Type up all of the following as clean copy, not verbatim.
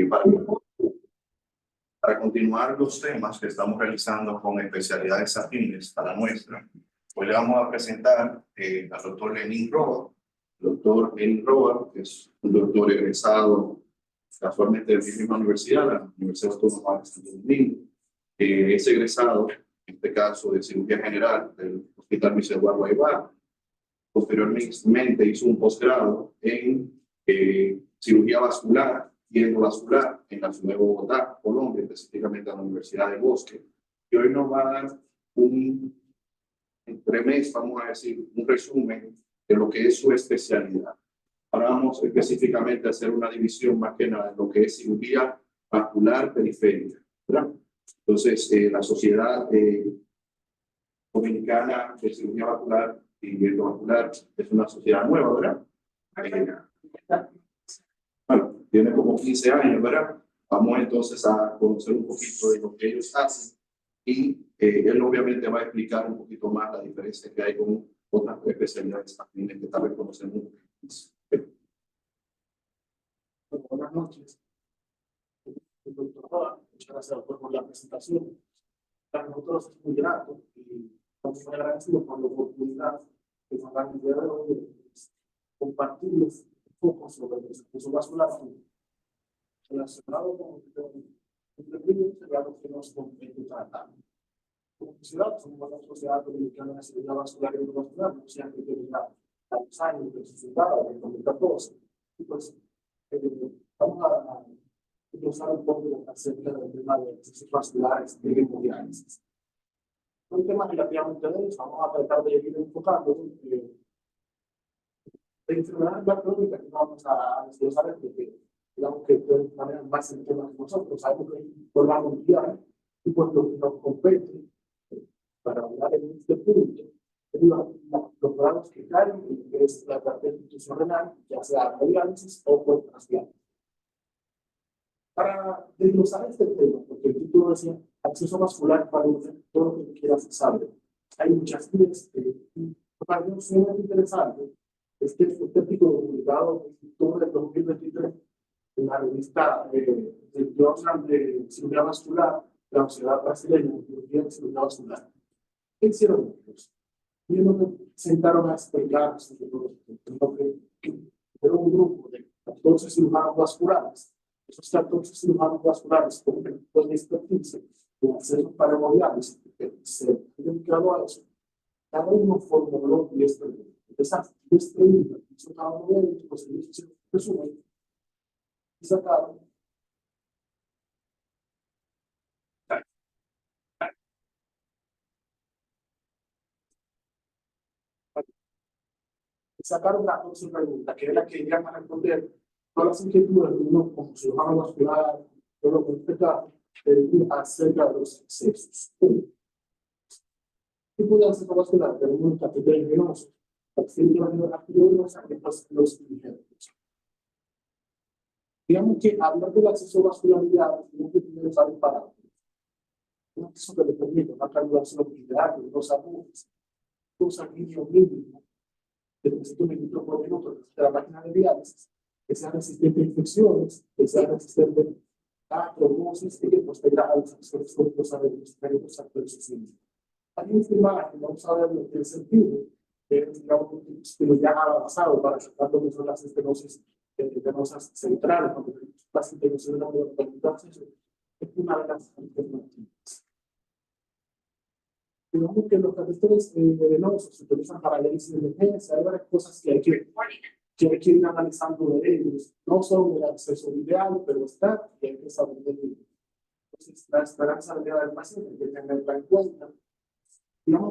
Para, para continuar los temas que estamos realizando con especialidades afines a la nuestra, hoy le vamos a presentar al doctor Lenín Roa. El doctor Lenín Roa es un doctor egresado casualmente de la misma universidad, la Universidad Autónoma de Santo Domingo. Es egresado, en este caso, de cirugía general del Hospital Luis Eduardo Aybar. Posteriormente hizo un posgrado en cirugía vascular y endovascular en la ciudad de Bogotá, Colombia, específicamente en la Universidad de Bosque. Y hoy nos va a dar un entremés, vamos a decir, un resumen de lo que es su especialidad. Ahora vamos específicamente a hacer una división más que nada en lo que es cirugía vascular periférica, ¿verdad? Entonces, la Sociedad Dominicana de Cirugía Vascular y Endovascular es una sociedad nueva, ¿verdad? Bueno, tiene como 15 años, ¿verdad? Vamos entonces a conocer un poquito de lo que ellos hacen y él obviamente va a explicar un poquito más la diferencia que hay con otras especialidades afines que tal vez conocemos un poquito más. Bueno, buenas noches, doctor Roa. Muchas gracias, doctor, por la presentación. Para nosotros es muy grato y estamos muy agradecidos por la oportunidad que nos dan el día de hoy de compartirles un poco sobre el desarrollo vascular relacionado con el que nos compete tratar. Como sociedad, somos la Sociedad Dominicana de Cirugía Vascular y Endovascular, o sea, que tiene ya varios años de su fundada, en 2014. Y pues, vamos a usar un poco acerca del tema de procesos vasculares y hemodiálisis. Un tema relativamente denso, vamos a tratar de ir enfocando de enfermedades crónicas que vamos a desglosar porque digamos que de manera más en temas que nosotros, algo que podamos guiar y pues lo que nos compete para hablar en este punto es los grados que caen en que es la perfusión renal, ya sea hemodiálisis o por trasplante. Para desglosar este tema, porque el título decía acceso vascular para todo lo que quieras saber. Hay muchas vías. Para mí, sumamente interesante es que este artículo publicado en octubre de 2023 en la revista del Journal de Cirugía Vascular de la Sociedad Brasileña de Cirugía de Cirugía Vascular. ¿Qué hicieron ellos? Y ellos sentaron a explicar lo que era un grupo de 14 cirujanos vasculares. Esos 14 cirujanos vasculares con expertise en acceso para hemodiálisis, que se han dedicado a eso, cada uno formuló 10 preguntas. Esas 10 preguntas, eso cada uno de ellos, pues ellos hicieron un resumen y sacaron las 12 preguntas, que es la que irían a responder todas las inquietudes de uno como cirujano vascular, todo lo que explicar acerca de los excesos. ¿Qué puede hacer vascular? Tenemos un catéter venoso, paciente arterioso, los injertos. Digamos que hablar del acceso vascular guiado, tenemos que tener varios parámetros. Un acceso que le permite una calculación ideal de los agudos, un sanguíneo mínimo de 300 mililitros por minuto de la máquina de diálisis, que sea resistente a infecciones, que sea resistente a trombosis y que posterior a los accesos crónicos adversos adversos. Hay un tema que vamos a ver lo que es sentido, que es, digamos, un estilo ya avanzado para tratar lo que son las estenosis venosas centrales, cuando tenemos pacientes que se ven es una de las alternativas. Digamos que los catéteres venosos se utilizan para diálisis de emergencia, hay varias cosas que hay que ir analizando de ellos. No son el acceso ideal, pero está y hay que saber de ellos. Entonces, la esperanza de vida del paciente hay que tenerla en cuenta. Digamos,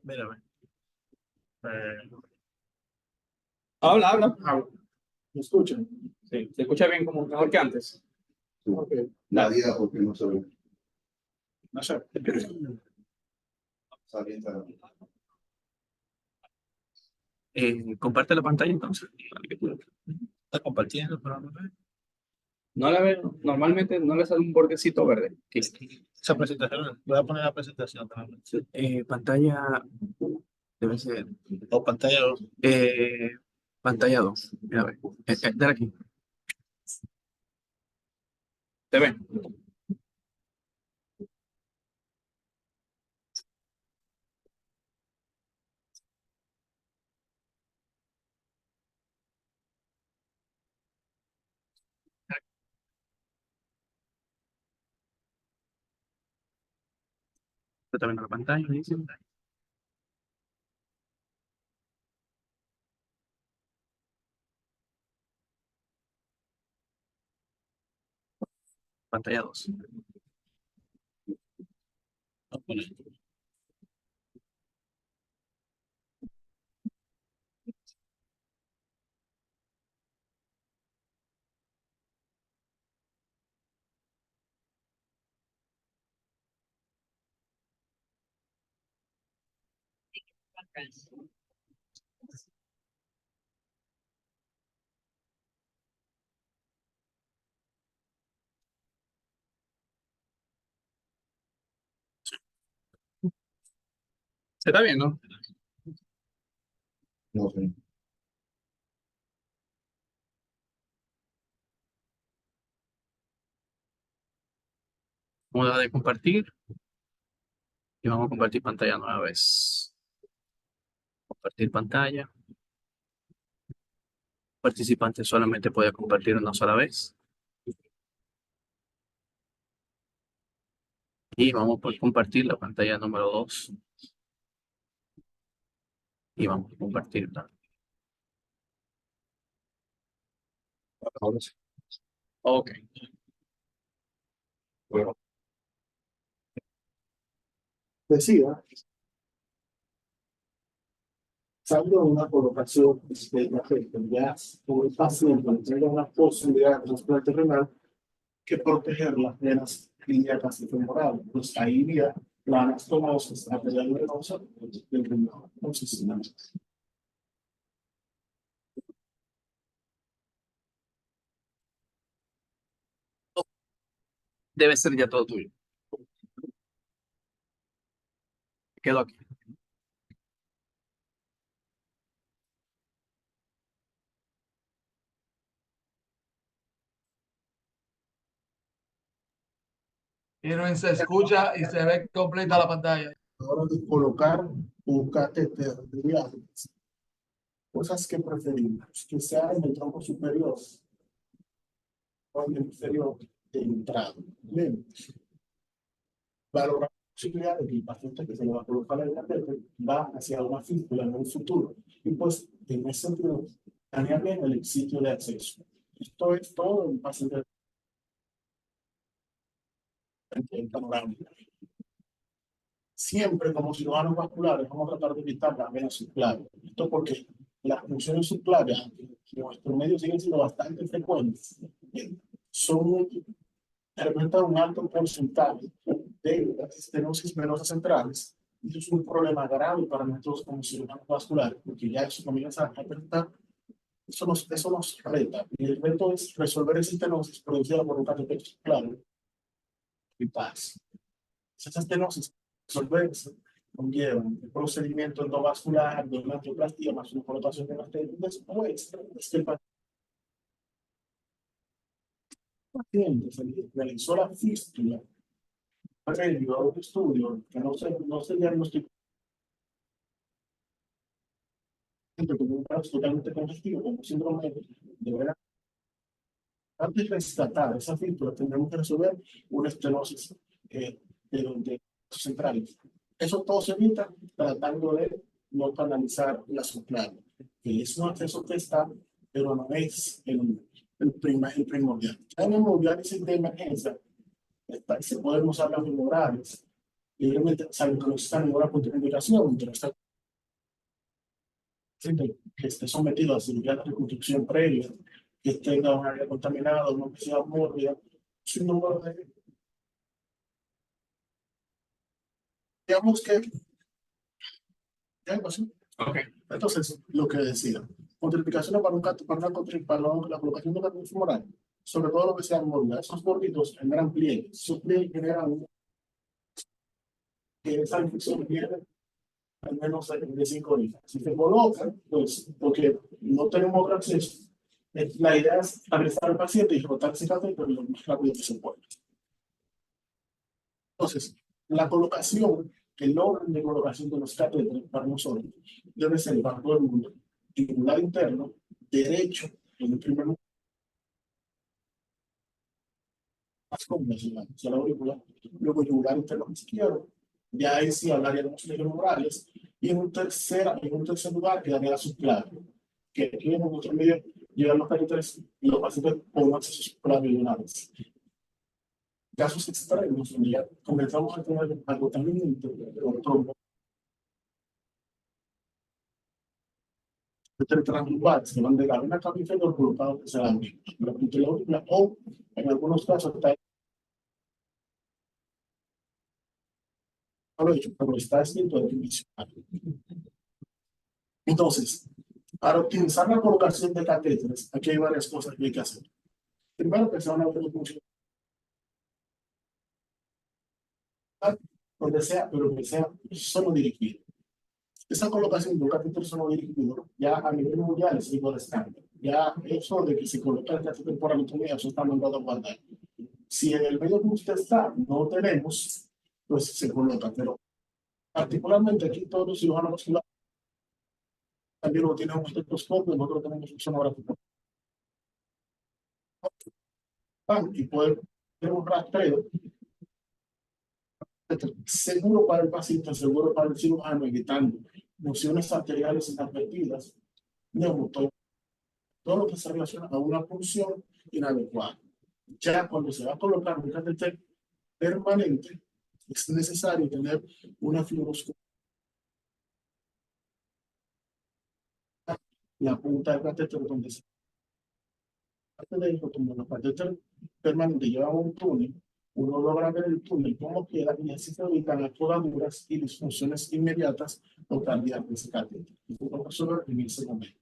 Mírame. Habla. ¿Me escuchan? Sí, se escucha bien como mejor que antes. Ok. Nadie, porque no se ve. No sé. Saliendo. Comparte la pantalla entonces. Está compartiendo, pero no ve. No la veo, normalmente no le sale un bordecito verde. Esa presentación, voy a poner la presentación también. Pantalla debe ser O pantalla. pantalla 2. Mira, a ver. Dale aquí. ¿Te ven? Está viendo la pantalla, dice. Pantalla 2. ¿Se está viendo? No sé. Vamos a dar de compartir. Y vamos a compartir pantalla nueva vez. Compartir pantalla. Participante solamente puede compartir una sola vez. Y vamos a compartir la pantalla número 2. Y vamos a compartirla. Ahora sí. Ok. Bueno, Decía, usando una colocación de la gente, ya por el paciente tenga una posibilidad de trasplante renal, que proteger las venas ilíacas y femorales. Pues ahí iría la anastomosis arterial venosa del riñón. Entonces, Debe ser ya todo tuyo. Quedo aquí. Irving se escucha y se ve completa la pantalla. ahora de colocar un catéter de diálisis, cosas que preferimos, que sea en el tronco superior o en el inferior de entrada. Bien, valorar la posibilidad de que el paciente que se le va a colocar el catéter va hacia una fístula en el futuro. Y pues, en ese sentido, planear bien el sitio de acceso. Esto es todo el paciente en panorama. Siempre como cirujanos vasculares vamos a tratar de evitar las venas subclavias. Esto porque las funciones subclavias, aunque en nuestro medio siguen siendo bastante frecuentes, son, representan un alto porcentaje de estenosis venosas centrales. Y eso es un problema grave para nosotros como cirujanos vasculares, porque ya eso comienza a representar, eso nos reta. Y el reto es resolver esa estenosis producida por un catéter subclavio y paz. Esas estenosis resolverse conllevan el procedimiento endovascular de una angioplastia más una colocación de las después es que el paciente se realizó la fístula previo a un estudio que no se diagnosticó como un caso totalmente congestivo, como síndrome de vera. Antes de rescatar esa fístula, tendremos que resolver una estenosis de centrales. Eso todo se evita tratando de no canalizar la subclavia, que es un acceso que está, pero no es el primordial. En hemodiálisis de emergencia, se pueden usar las hemorrhagias Y obviamente saben que no está ninguna contraindicación, pero está que esté sometido a cirugía de reconstrucción previa, que tenga un área contaminada, una obesidad mórbida, sin número de... Digamos que... ¿Ya pasó? Ok. Entonces, lo que decía, contraindicaciones para, para la colocación de catéteres femorales, sobre todo lo que sea mórbida, esos gorditos generan pliegues, esos pliegues generan que esa infección viene al menos de 5 días. Si se coloca, pues, porque no tenemos otro acceso, la idea es abrazar al paciente y rotar ese catéter lo más rápido que se puede. Entonces, la colocación, el orden de colocación de los catéteres para nosotros debe ser para todo el mundo, yugular interno, derecho, en el primer momento, más convencional, la aurícula, luego yugular interno izquierdo, de ahí sí hablaría de los neurales, y en un tercer lugar quedaría la subclavia, que aquí en otro medio llegan los catéteres y los pacientes con acceso subclavio de una vez. Casos extremos, donde ya comenzamos a tener agotamiento por trombo, translumbales que van de la vena cava inferior colocados hacia la aurícula, o en algunos casos está hecho, pero está escrito de divisional. Entonces, para optimizar la colocación de catéteres, aquí hay varias cosas que hay que hacer. Primero, que se van a ver funcionar donde sea, pero que sea solo dirigido. Esa colocación de un catéter solo dirigido, ya a nivel mundial es algo de estándar. Ya eso de que se coloca el catéter por anatomía, eso está mandado a guardar. Si en el medio que usted está no tenemos, pues se coloca, pero particularmente aquí todos los cirujanos vasculares también lo tienen un estetoscopio, nosotros tenemos un sonógrafo y poder tener un rastreo seguro para el paciente, seguro para el cirujano, evitando funciones arteriales inadvertidas, todo lo que se relaciona a una función inadecuada. Ya cuando se va a colocar un catéter permanente, es necesario tener una fibroscopia. La punta del catéter donde se parte de eso, como los catéteres permanentes llevan un túnel, uno logra ver el túnel como queda y así se evitan las podaduras y disfunciones inmediatas o tardías de ese catéter. Y puedo resolver en ese momento.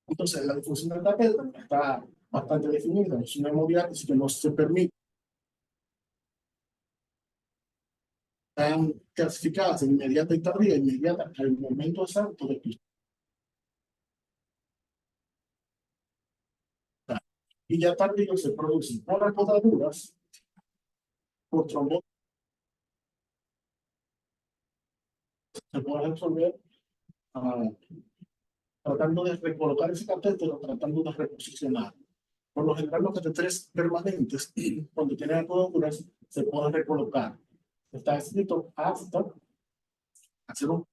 Entonces, la difusión del catéter está bastante definida, es una hemodiálisis que no se permite. Están clasificadas en inmediata y tardía, inmediata al momento exacto de que. Y ya tardío se producen por podaduras, por trombosis, se puede resolver tratando de recolocar ese catéter o tratando de reposicionar. Por lo general, los catéteres permanentes, cuando tienen podaduras, se pueden recolocar. Está escrito hasta hacer un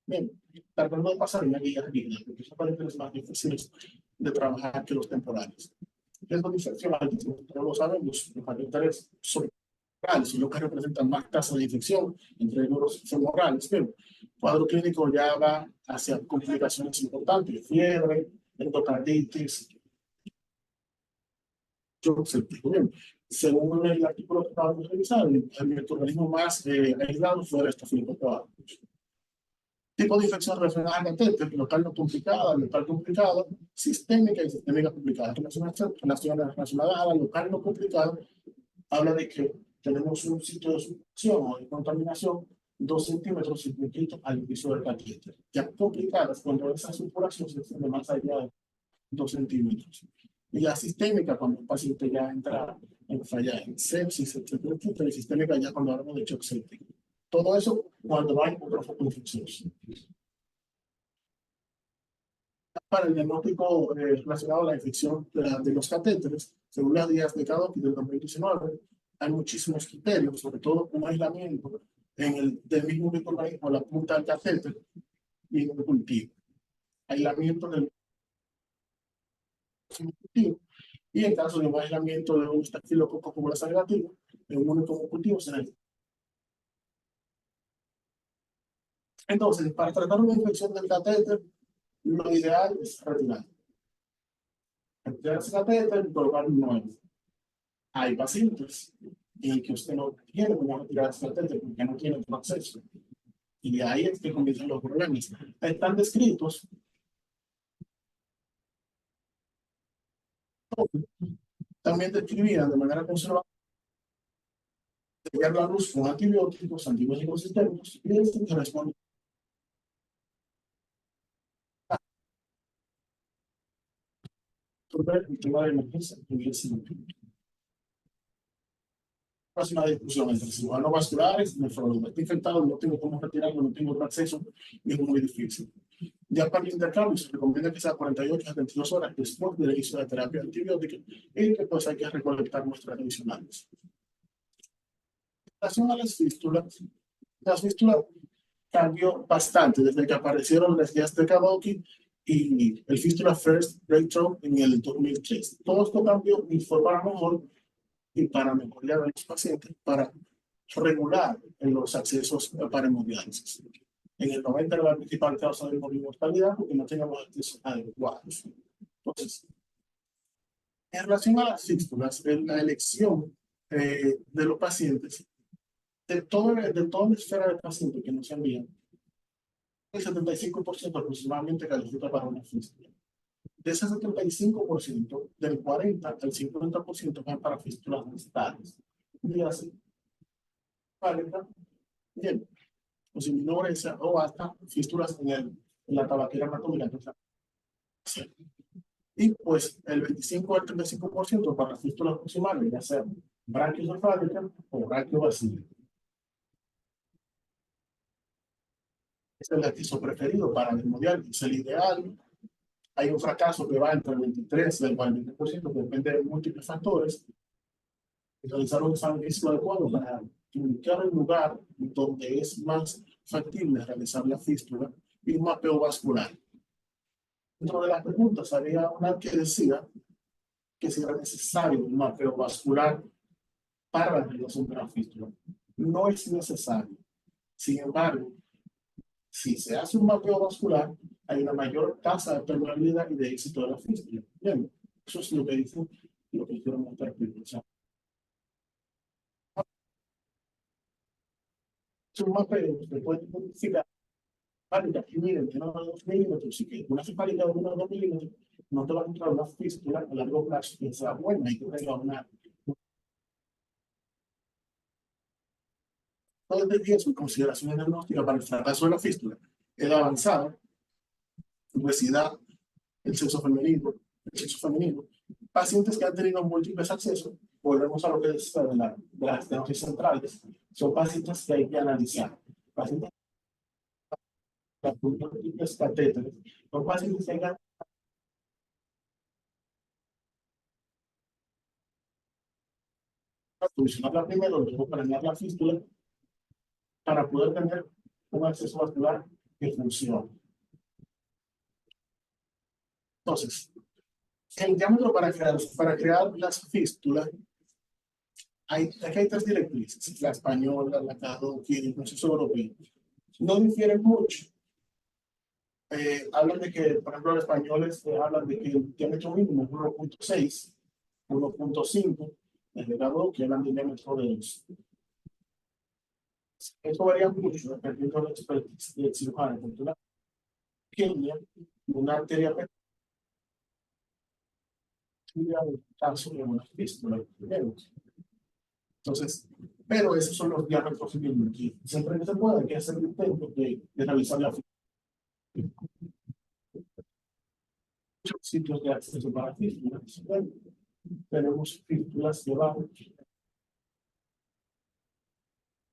bien, tratando de pasar una guía rígida, porque son catéteres más difíciles de trabajar que los temporales. ¿Qué es lo diseccional? Todos lo sabemos, los catéteres son y lo que representan más tasas de infección entre los femorales, pero el cuadro clínico ya va hacia complicaciones importantes, fiebre, endocarditis, shock séptico. Bien, según el artículo que acabamos de revisar, el organismo más aislado fue el estafilococo. Tipo de infección relacionada al catéter, local no complicada, local complicada, sistémica y sistémica complicada. Relacionada a la local no complicada, habla de que tenemos un sitio de succión o de contaminación 2 centímetros circunscrito al inicio del catéter. Ya complicadas cuando esa supuración se extiende más allá de 2 centímetros. Y la sistémica, cuando el paciente ya entra en falla en sepsis, etcétera, etcétera, y sistémica ya cuando hablamos de shock séptico. Todo eso cuando hay otro foco infeccioso. Para el diagnóstico relacionado a la infección de los catéteres, según las guías de CADOC del 2019, hay muchísimos criterios, sobre todo un aislamiento del mismo microorganismo, la punta del catéter y en el cultivo. Aislamiento del cultivo Y en caso de un aislamiento de un estafilococo como la negativa, en un único cultivo se necesita. Entonces, para tratar una infección del catéter, lo ideal es retirar. Retirar ese catéter y colocar un nuevo. Hay pacientes en que usted no tiene cómo retirar ese catéter porque no tiene otro acceso. Y ahí es que comienzan los problemas. Están descritos. También describían de manera conservadora la luz con antibióticos, antibióticos sistémicos, y esto que responde a el tema de emergencia y el síntoma. Es una discusión entre cirujanos vasculares y nefrólogos. Está infectado, no tengo cómo retirarlo, no tengo otro acceso, y es muy difícil. Ya para el intercambio se recomienda que sea 48 a 72 horas después del inicio de la terapia antibiótica y que pues hay que recolectar muestras adicionales. En relación a las fístulas cambió bastante desde que aparecieron las guías de Kabuki y el fístula First Breakthrough en el 2003. Todo esto cambió y fue para mejor y para mejorar a los pacientes, para regular en los accesos para hemodiálisis. En el 90 era la principal causa de mortalidad porque no teníamos accesos adecuados. Entonces, en relación a las fístulas, la elección de los pacientes, de toda la esfera de pacientes que nos envían, el 75% aproximadamente califica para una fístula. De ese 75%, del 40 al 50% van para fístulas distales. Y así, bien, o si menores o hasta fístulas en la tabaquera anatómica. Y pues el 25 al 35% para fístulas proximales, ya sea brachiocefálica o brachiovasílica. Es el acceso preferido para el hemodiálisis. Es el ideal. Hay un fracaso que va entre el 23 y el 40%, que depende de múltiples factores. Realizar un examen físico adecuado para indicar el lugar donde es más factible realizar la fístula y un mapeo vascular. Dentro de las preguntas había una que decía que si era necesario un mapeo vascular para la realización de la fístula. No es necesario. Sin embargo, si se hace un mapeo vascular, hay una mayor tasa de permeabilidad y de éxito de la fístula. Bien, eso es lo que dice, lo que hicieron nuestra explicación. Es un mapeo que puede identificar fábrica que miden de 1 a 2 milímetros y que una fábrica de 1 a 2 milímetros no te va a encontrar una fístula a largo plazo que sea buena y que tenga una todo el día su consideración diagnóstica para el fracaso de la fístula, edad avanzada, obesidad, el sexo femenino, pacientes que han tenido múltiples accesos, volvemos a lo que decía de las estenosis centrales, son pacientes que hay que analizar, pacientes con múltiples catéteres, son pacientes que hay que solucionarla primero, luego planear la fístula para poder tener un acceso vascular que funcione. Entonces, el diámetro para crear las fístulas, aquí hay 3 directrices, la española, la Kabuki y el proceso europeo. No difieren mucho. Hablan de que, por ejemplo, los españoles hablan de que el diámetro mínimo es 1.6, 1.5, en el Kabuki hablan de diámetro de 2. Esto varía mucho dependiendo de la expertise del cirujano, porque una pequeña, una arteria pequeña, caso de una fístula. Entonces, pero esos son los diámetros mínimos. Siempre que se pueda, hay que hacer el intento de realizar la fístula. Muchos sitios de acceso para fístulas. Tenemos fístulas que van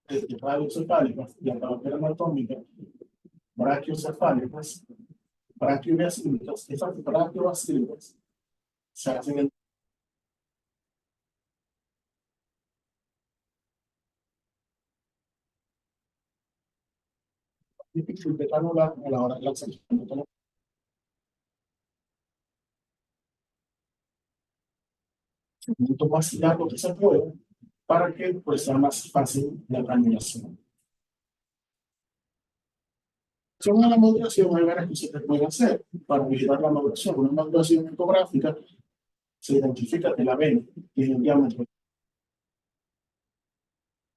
desde radiocefálicas y hasta la anatómica, brachiocefálicas, brachiovasílicas. Esas brachiovasílicas se hacen en difícil de anular a la hora de la acceso. el punto más largo que se pueda para que pues, sea más fácil la cannulación. Según la maduración, hay varias cosas que pueden hacer para vigilar la maduración. Una maduración ecográfica se identifica que la vena tiene un diámetro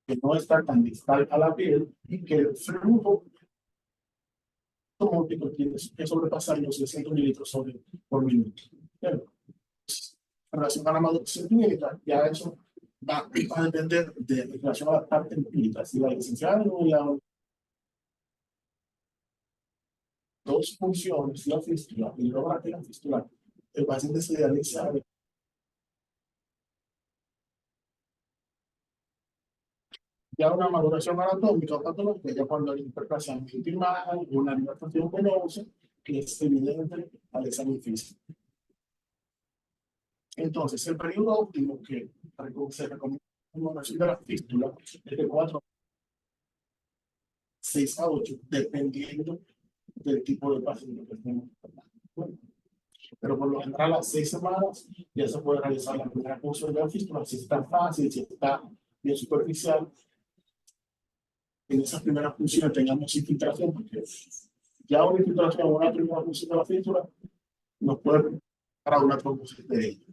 que no está tan distal a la piel y que el flujo óptico tiene que sobrepasar los 600 mililitros por minuto. Pero, en relación a la maduración clínica, ya eso va a depender de relación a la parte empírica. Si la licenciada no ya dos funciones, la fístula y la fístula, el paciente se realiza ya una maduración anatómica o patológica, ya cuando hay interpretación intima, una alimentación venosa, que es evidente al examen físico. Entonces, el periodo óptimo que se recomienda de la fístula es de 6 a 8, dependiendo del tipo de paciente que estemos tratando. Pero por lo general, a las 6 semanas ya se puede realizar la primera curso de la fístula, si está fácil, si está bien superficial. En esas primeras funciones tengamos infiltración, porque ya una infiltración o una primera función de la fístula nos puede para una trombosis de ella.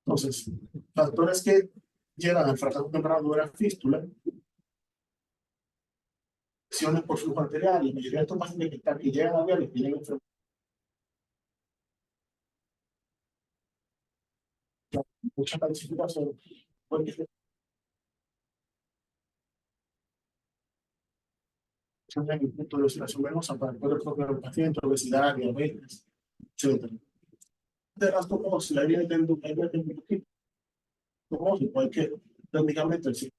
Entonces, factores que llevan al fracaso temprano de la fístula, lesiones por flujo arterial, la mayoría de estos pacientes que llegan a diálisis tienen enfermedad. Mucha calcificación, porque en el punto de oscilación venosa para el propio del paciente, obesidad, diabetes, etc. De las tomosis, la viene teniendo un poquito. Igual que técnicamente el sistema.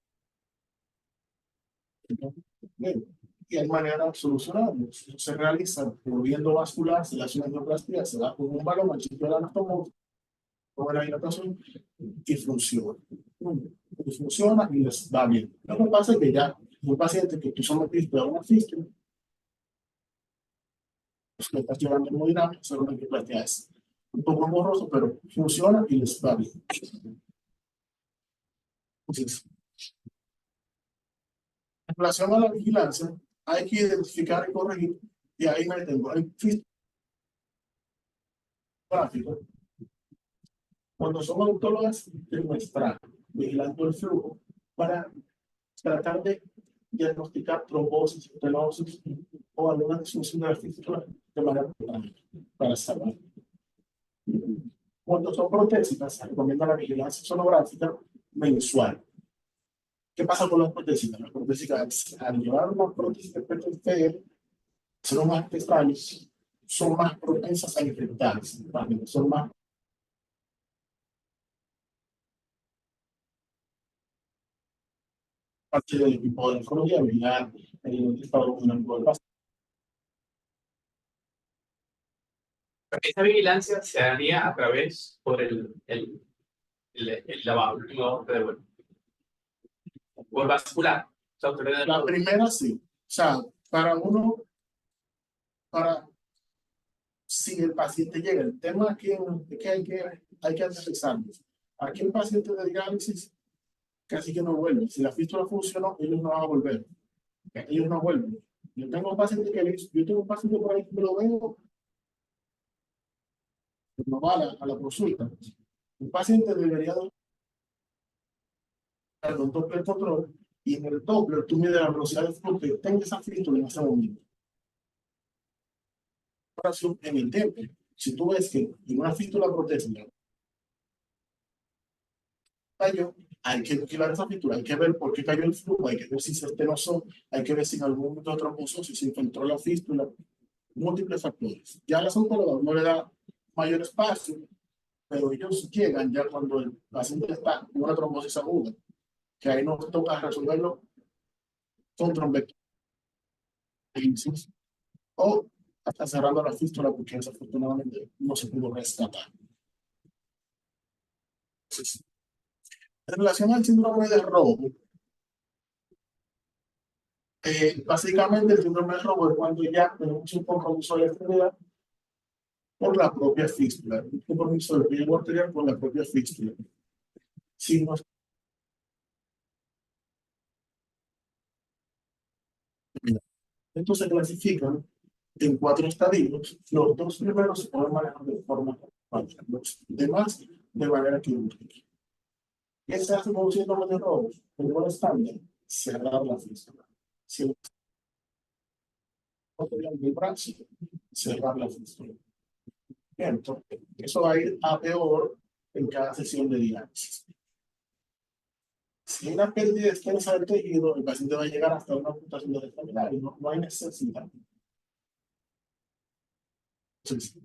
Y hay manera de solucionarlo. Se realiza moviendo vascular, se le hace una angioplastia, se da con un balón al sitio de la anastomosis, con la dilatación y funciona. Y funciona y les va bien. Lo que pasa es que ya un paciente que tú sometiste a una fístula, pues que estás llevando hemodinámica, solo una angioplastia es un poco borroso, pero funciona y les va bien. Entonces, en relación a la vigilancia, hay que identificar y corregir, y ahí me detengo. Hay gráfico. Cuando son autólogas, trimestral, vigilando el flujo, para tratar de diagnosticar trombosis, estenosis o alguna disfunción de la fístula de manera para saber. Cuando son protésicas, se recomienda la vigilancia sonográfica mensual. ¿Qué pasa con las protésicas? Las protésicas, al llevar una prótesis de PTFR, son más estables, son más propensas a infectarse, son más parte del equipo de oncología, vigilar el identificador con el paciente. Esta vigilancia se haría a través por el lavado de vuelo. Por vascular. La primera sí. O sea, para si el paciente llega, el tema aquí es que hay que analizarlo. Aquí el paciente de diálisis casi que no vuelve. Si la fístula funcionó, ellos no van a volver. Ellos no vuelven. Yo tengo un paciente por ahí que me lo veo, no va a la consulta. Un paciente debería dar un Doppler control y en el Doppler tú mides la velocidad de flujo que tenga esa fístula en ese momento. En el Doppler, si tú ves que en una fístula protésica cayó, hay que vigilar esa fístula, hay que ver por qué cayó el flujo, hay que ver si se estenosó, hay que ver si en algún momento de trombosis, si se infiltró la fístula, múltiples factores. Ya la oncología no le da mayor espacio, pero ellos llegan ya cuando el paciente está con una trombosis aguda, que ahí nos toca resolverlo con trombectomía o hasta cerrando la fístula porque desafortunadamente no se pudo rescatar. Entonces, en relación al síndrome de Robo, básicamente el síndrome de Robo es cuando ya tenemos un compromiso de enfermedad, por la propia fístula, un compromiso del riego arterial por la propia fístula. Si nos Estos se clasifican en 4 estadios. Los 2 primeros se pueden manejar de forma manual, los demás de manera quirúrgica. ¿Qué se hace con un síndrome de Rhodes? El gol estándar, cerrar la fístula. Si no podrían brazo, cerrar la fístula. Bien, entonces, eso va a ir a peor en cada sesión de diálisis. Si hay una pérdida extensa del tejido, el paciente va a llegar hasta una amputación de extremidades, no hay necesidad. Entonces,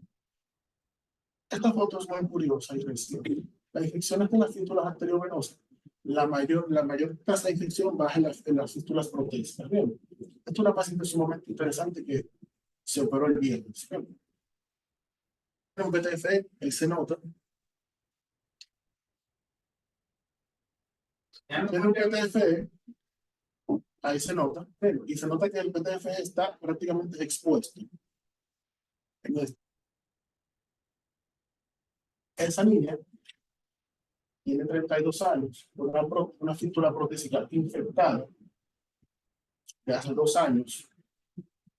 esta foto es muy curiosa y reciente. Las infecciones de las fístulas arteriovenosas, la mayor tasa de infección baja en las fístulas protésicas. Bien, esta es una paciente sumamente interesante que se operó el viernes. Bien. En PTFE, él se nota. Tiene un PTFE, ahí se nota, bien, y se nota que el PTFE está prácticamente expuesto. Esa niña tiene 32 años, una fístula protésica infectada de hace 2 años.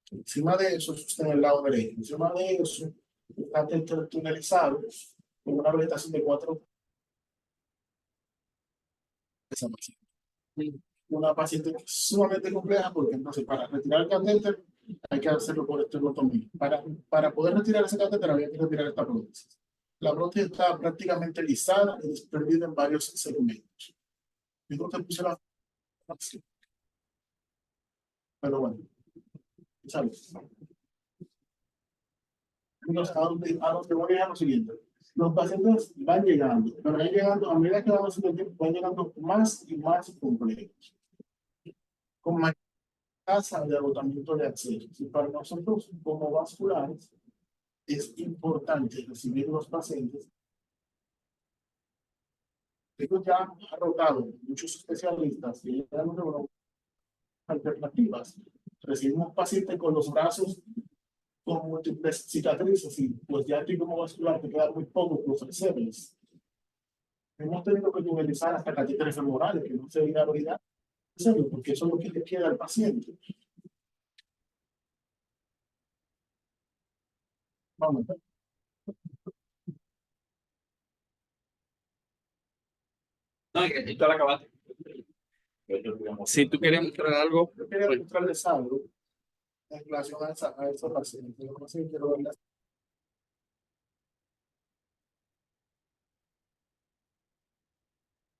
Encima de eso, está en el lado derecho. Encima de eso, está tunelizado con una vegetación de 4. Esa paciente. Una paciente sumamente compleja porque entonces para retirar el catéter hay que hacerlo por esternotomía. Para poder retirar ese catéter había que retirar esta prótesis. La prótesis está prácticamente lisada y desprendida en varios segmentos. Entonces puse la... Pero bueno, ¿sabes? A donde voy a lo siguiente. Los pacientes van llegando, pero van llegando, a medida que van haciendo el tiempo, van llegando más y más complejos, con más tasa de agotamiento de acceso. Y para nosotros, como vasculares, es importante recibir los pacientes. Esto ya ha rotado muchos especialistas y ya no alternativas. Recibimos pacientes con los brazos con múltiples cicatrices y pues ya aquí como vascular te queda muy poco que ofrecerles. Hemos tenido que utilizar hasta catéteres femorales que no se diga ahorita, porque eso es lo que le queda al paciente. Vamos. No, esto lo acabaste. Si tú quieres mostrar algo, Yo quería mostrarles algo en relación a esos pacientes. Lo que pasa es que quiero verlas.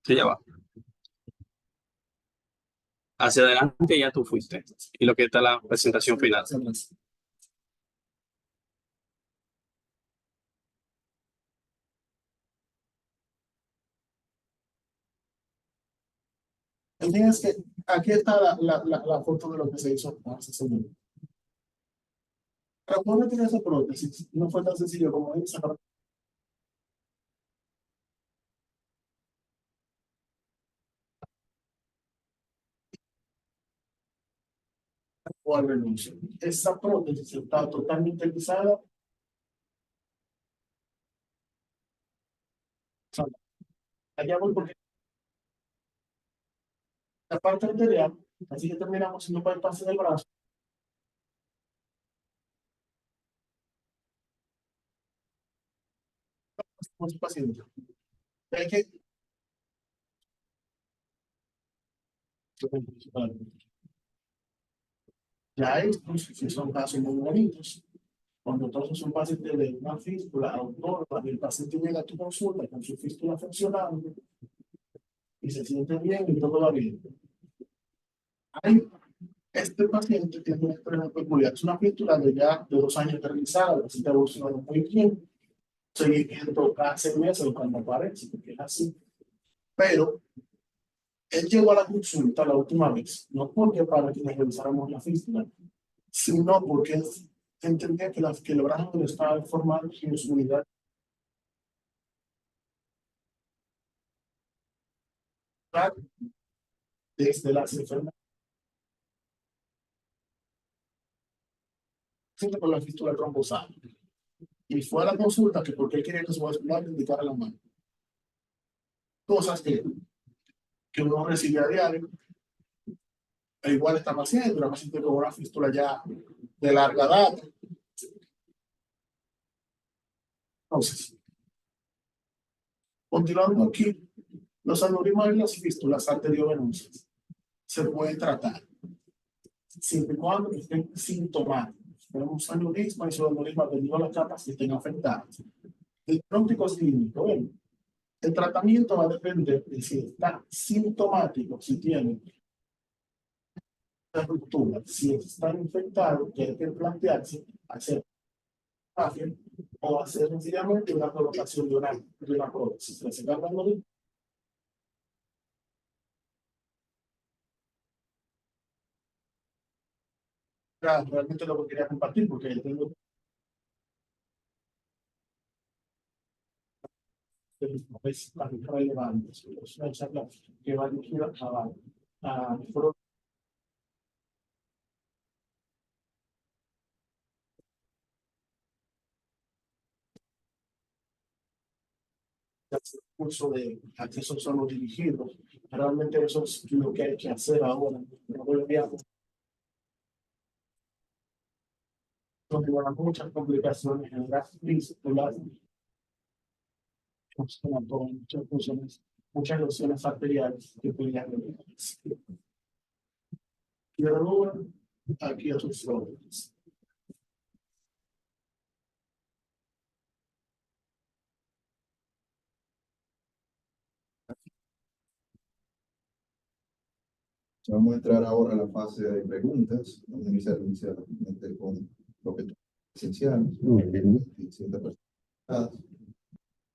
sí, ya va. Hacia adelante ya tú fuiste. Y lo que está la presentación final. El fin es que aquí está la foto de lo que se hizo hace segundo. Para poder retirar esa prótesis, no fue tan sencillo como ir sacar o al renuncio. Esa prótesis está totalmente utilizada. Allá voy porque la parte anterior, así que terminamos siendo para el pase del brazo. Con su paciente. Es que ya estos, si son casos muy bonitos, cuando entonces son pacientes de una fístula autónoma, el paciente llega a tu consulta con su fístula funcionando y se siente bien y todo va bien. Este paciente tiene una historia peculiar, es una fístula de ya de 2 años de realizada, la paciente evolucionó muy bien, seguimiento cada 6 meses cuando aparece, porque es así. Pero él llegó a la consulta la última vez, no porque para que le revisáramos la fístula, sino porque entendía que el brazo le estaba formando en su unidad. Desde las enfermedades con la fístula trombosal. y fue a la consulta que porque él quería que su vascular le indicara la mano. Cosas que uno recibe a diario, e igual esta paciente, una paciente con una fístula ya de larga data. Entonces, continuando aquí, los aneurismas y las fístulas arteriovenosas se pueden tratar siempre y cuando estén sintomáticos. Tenemos aneurisma y aneurisma debido a las capas que estén afectadas. El pronóstico es clínico. Bueno, el tratamiento va a depender de si está sintomático, si tiene una ruptura, si está infectado, que hay que plantearse hacer terapia o hacer sencillamente una colocación de una prótesis. Se está hablando de realmente lo que quería compartir porque tengo es la relevante, es una charla que va dirigida a curso de acceso solo dirigidos. Realmente eso es lo que hay que hacer ahora. No volvíamos. Donde van muchas complicaciones en las fístulas, muchas funciones, muchas lesiones arteriales que podrían haber. Y ahora, aquí a sus órdenes. Vamos a entrar ahora a la fase de preguntas. Vamos a iniciar inicialmente con lo que tú esenciales.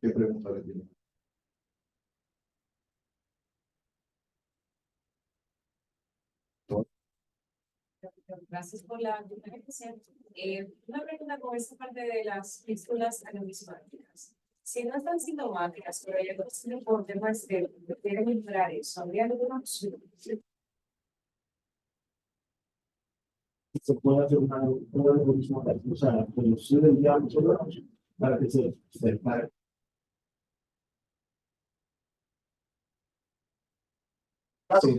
¿Qué pregunta le tiene? Gracias por la presentación. Una pregunta con esta parte de las fístulas aneurismáticas. Si no están sintomáticas, pero hay otros temas que quieren mejorar eso, ¿habría alguna opción? Se puede hacer una misma, o sea, reducir el diámetro para que se pare.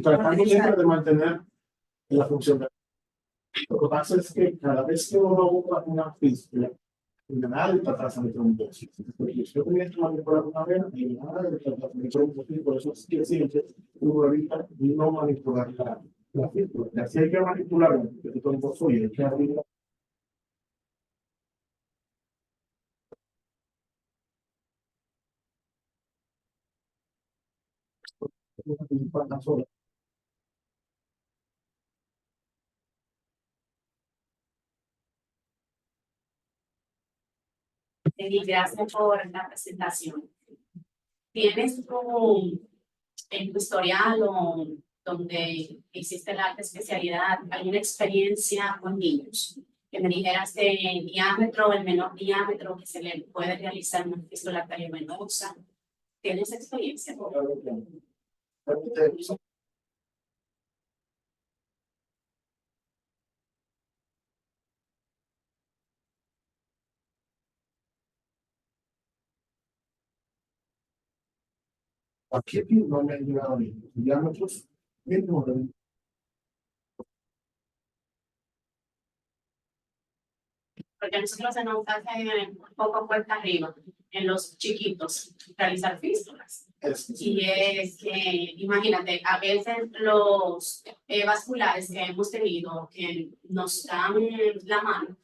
Tratando siempre de mantener la función. Lo que pasa es que cada vez que uno usa una fístula, nada de tratarse de trombosis. Porque si yo tuviera que manipular una vena, y nada de tratarse de trombosis, por eso es que siempre uno evita no manipular la fístula. Y así hay que manipularla, porque el trombosoide hay que abrirla. Y gracias por la presentación. ¿Tienes como en tu historial o donde hiciste la alta especialidad alguna experiencia con niños? Que me dijeras de diámetro, el menor diámetro que se le puede realizar una fístula arteriovenosa. ¿Tienes experiencia? Aquí no me han llegado diámetros mínimos de Porque nosotros se nos hace un poco cuesta arriba en los chiquitos realizar fístulas. Y es que, imagínate, a veces los vasculares que hemos tenido que nos dan la mano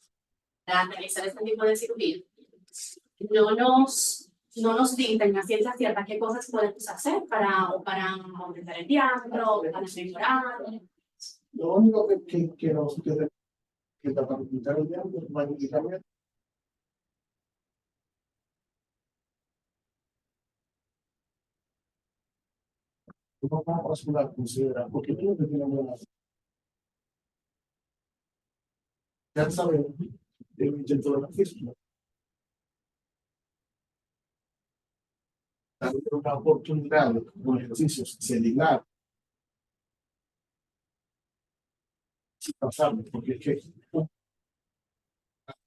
para realizar este tipo de cirugía, no nos dictan a ciencia cierta qué cosas podemos hacer para aumentar el diámetro, para mejorar. Lo único que nos queda que para aumentar el diámetro magníficamente. No vamos a considerar, porque tú no tienes una. Ya sabemos, el intento de la fístula. También una oportunidad con ejercicios celulares. Si pasamos, porque es que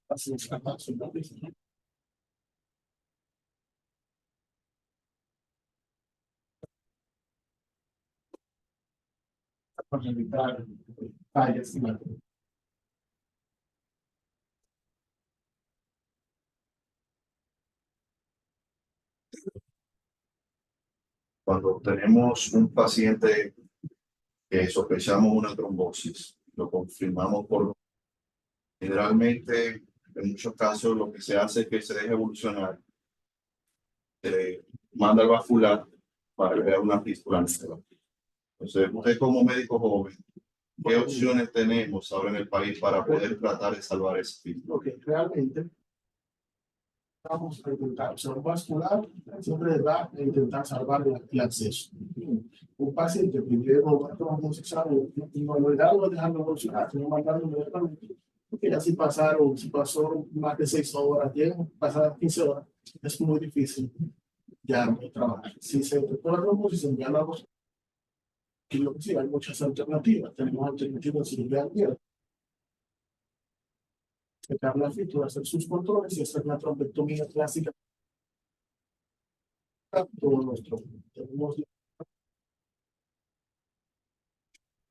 así es capaz de la fístula. para evitar fallas y mal. Cuando tenemos un paciente que sospechamos una trombosis, lo confirmamos generalmente, en muchos casos, lo que se hace es que se deja evolucionar, se manda al vascular para crear una fístula nueva. Entonces, usted como médico joven, ¿qué opciones tenemos ahora en el país para poder tratar de salvar esa fístula? Porque realmente vamos a intentar, o sea, un vascular siempre va a intentar salvar el acceso. Un paciente que lleva un trombosis no olvidarlo de dejarlo evolucionar, sino mandarlo inmediatamente. Porque ya si pasó más de 6 horas, pasadas 15 horas, es muy difícil ya no trabajar. Si se detectó la trombosis, enviamos, que lo que sí, hay muchas alternativas. Tenemos alternativas de cirugía abierta, sacar la fístula, hacer sus controles y hacer la trombectomía clásica. Todo nuestro, tenemos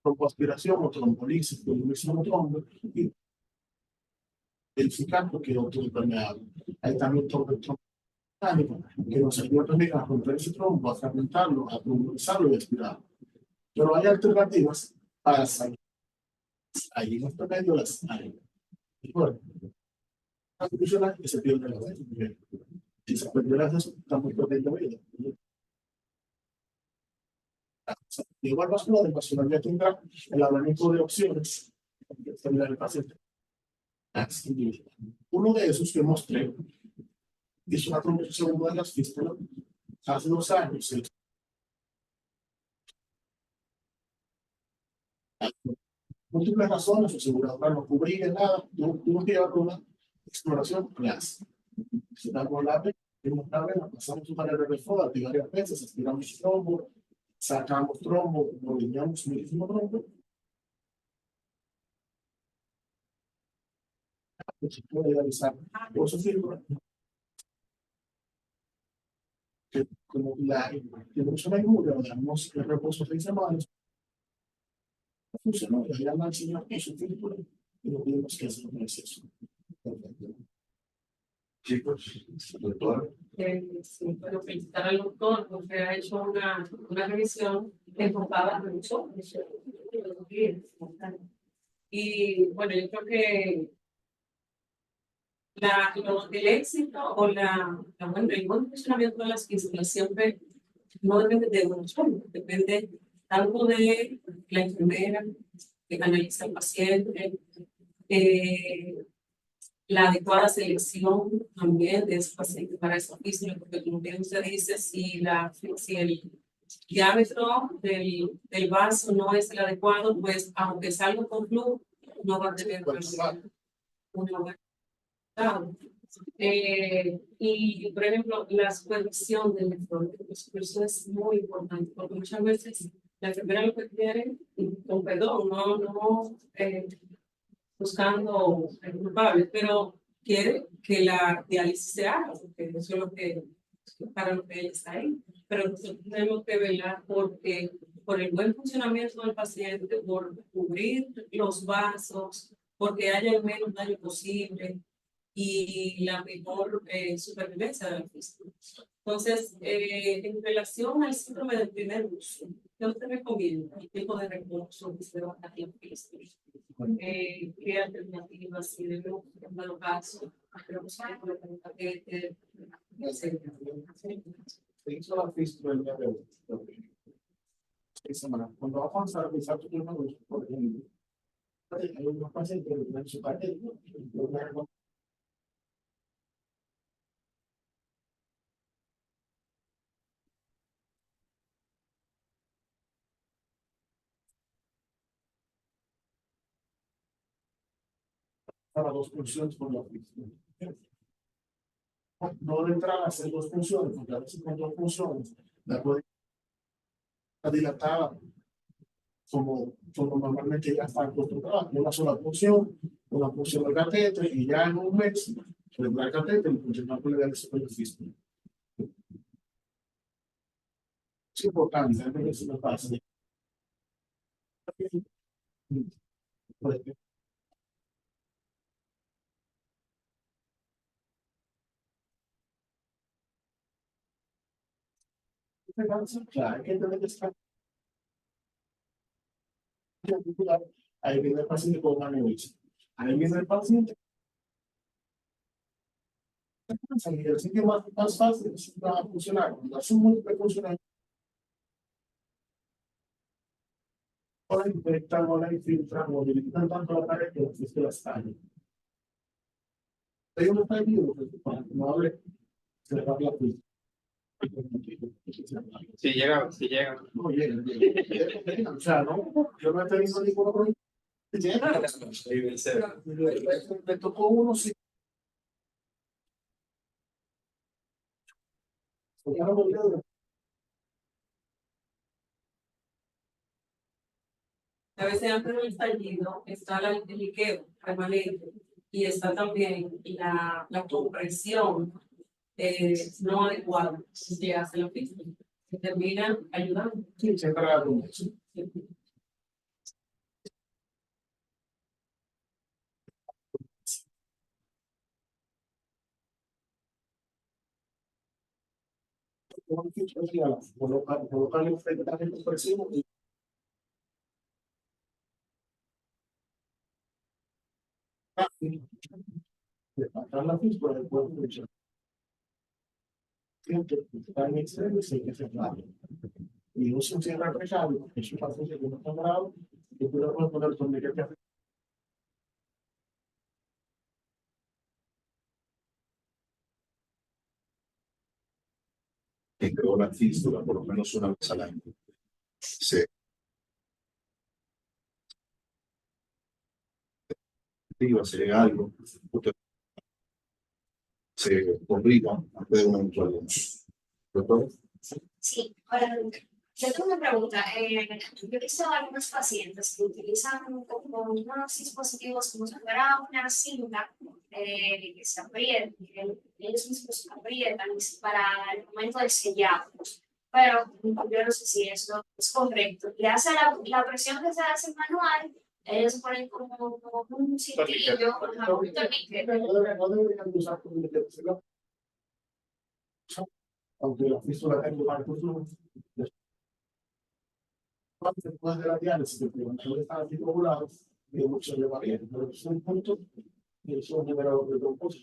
tromboaspiración o trombolisis, el mismo trombo, y verificar que quedó todo permeable. Hay también trombectomía que nos ayuda también a romper ese trombo, a fragmentarlo, a trombolizarlo y aspirarlo. Pero hay alternativas para salir. Ahí en este medio las hay. Y bueno, que se pierde la vida. Si se perdió la vida, estamos perdiendo vida. Igual vascular, el vascular ya tendrá el abanico de opciones que tendrá el paciente. Uno de esos que mostré es una trombosis de las fístulas hace 2 años. Múltiples razones, su aseguradora no cubría nada, tuvo que llevar una exploración clásica. Se da por la vena, pasamos una manera de foda varias veces, aspiramos trombo, sacamos trombo, movilizamos muchísimo trombo. Se puede realizar cosas que como la evolución aguda, damos el reposo 6 semanas, funcionó, le llaman al señor y su fístula, y lo vimos que hacer un proceso. Chicos, doctor. Sí, bueno, felicitar al doctor porque ha hecho una revisión enfocada mucho. Y bueno, yo creo que el éxito o bueno, el buen funcionamiento de las fístulas siempre no depende de uno solo, depende tanto de la enfermera que analiza al paciente, la adecuada selección también de ese paciente para esa fístula, porque como bien usted dice, si el diámetro del vaso no es el adecuado, pues aunque salga con flujo, no va a tener una buena resultado. Y por ejemplo, la supervisión del lector, eso es muy importante, porque muchas veces la enfermera lo que quiere, con perdón, no buscando culpables, pero quiere que la diálisis se haga, porque eso es lo que, para lo que ella está ahí. Pero nosotros tenemos que velar por el buen funcionamiento del paciente, por cubrir los vasos, porque haya el menos daño posible y la mejor supervivencia de la fístula. Entonces, en relación al síndrome del primer uso, ¿qué usted recomienda? ¿Qué tipo de recursos que se va a dar la fístula? ¿Qué alternativas si debemos tomar los casos? Se hizo la fístula el día de hoy. 6 semanas. Cuando vamos a realizar tu primer uso, por ejemplo, hay unos pacientes que tienen su paquete, para 2 funciones por la fístula. No de entrada a hacer 2 funciones, porque a veces con 2 funciones la puede dilatada como normalmente ya está acostumbrada, una sola función del catéter y ya en un mes el catéter y continuar con la fístula. Es importante, a veces me pasa. Claro, hay que entender que está ahí viene el paciente con una nebulización. Ahí viene el paciente. Y el sitio más fácil es para funcionar. Cuando es un múltiple funcional, ahora infectan, ahora infiltran, movilizan tanto la pared que la fístula estalla. Hay un estallido, para que no hable, se le va la fístula. Si llega. No llega. O sea, no, yo no he tenido ningún problema. Llega. Le tocó uno, sí. A veces antes del estallido está el liqueo permanente y está también la compresión no adecuada que hace la física, que termina ayudando. Sí, se encarga con eso. Colocar el frente compresivo y levantar la fístula del cuerpo de hecho. Siempre está en extremo y se que se clave. Y no se cierra el recado, porque es un paciente que no está grave, y tú le puedes poner el torniquete. Que creó la fístula por lo menos una vez al año. Se sería algo, usted se obliga a hacer una eventualidad. ¿Doctor? Sí, ahora, yo tengo una pregunta. Yo he visto a algunos pacientes que utilizan como unos dispositivos como si fuera una cinta que se aprieta, que ellos mismos se aprietan para el momento del sellado. Pero yo no sé si eso es correcto. Le hace la presión que se hace manual, ellos ponen como un cintillo, un torniquete. No deberían usar torniquetes, ¿no? Aunque la fístula tenga un marco, después de la diálisis, que primero están anticoagulados, y mucho le va bien, pero es un punto y es un generador de trombólisis.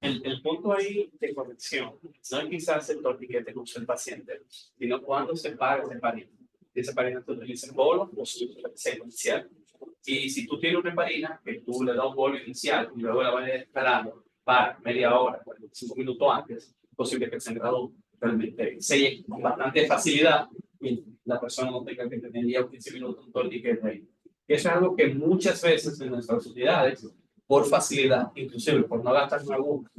El punto ahí de corrección no es quizás el torniquete que usa el paciente, sino cuando se para ese heparina. Esa heparina tú utilizas bolo o secuencial. Y si tú tienes una heparina que tú le das un bolo inicial y luego la vas esperando para media hora, 45 minutos antes, es posible que el sangrador realmente selle con bastante facilidad y la persona no tenga que tener ya 15 minutos un torniquete ahí. Eso es algo que muchas veces en nuestras unidades, por facilidad, inclusive por no gastar una aguja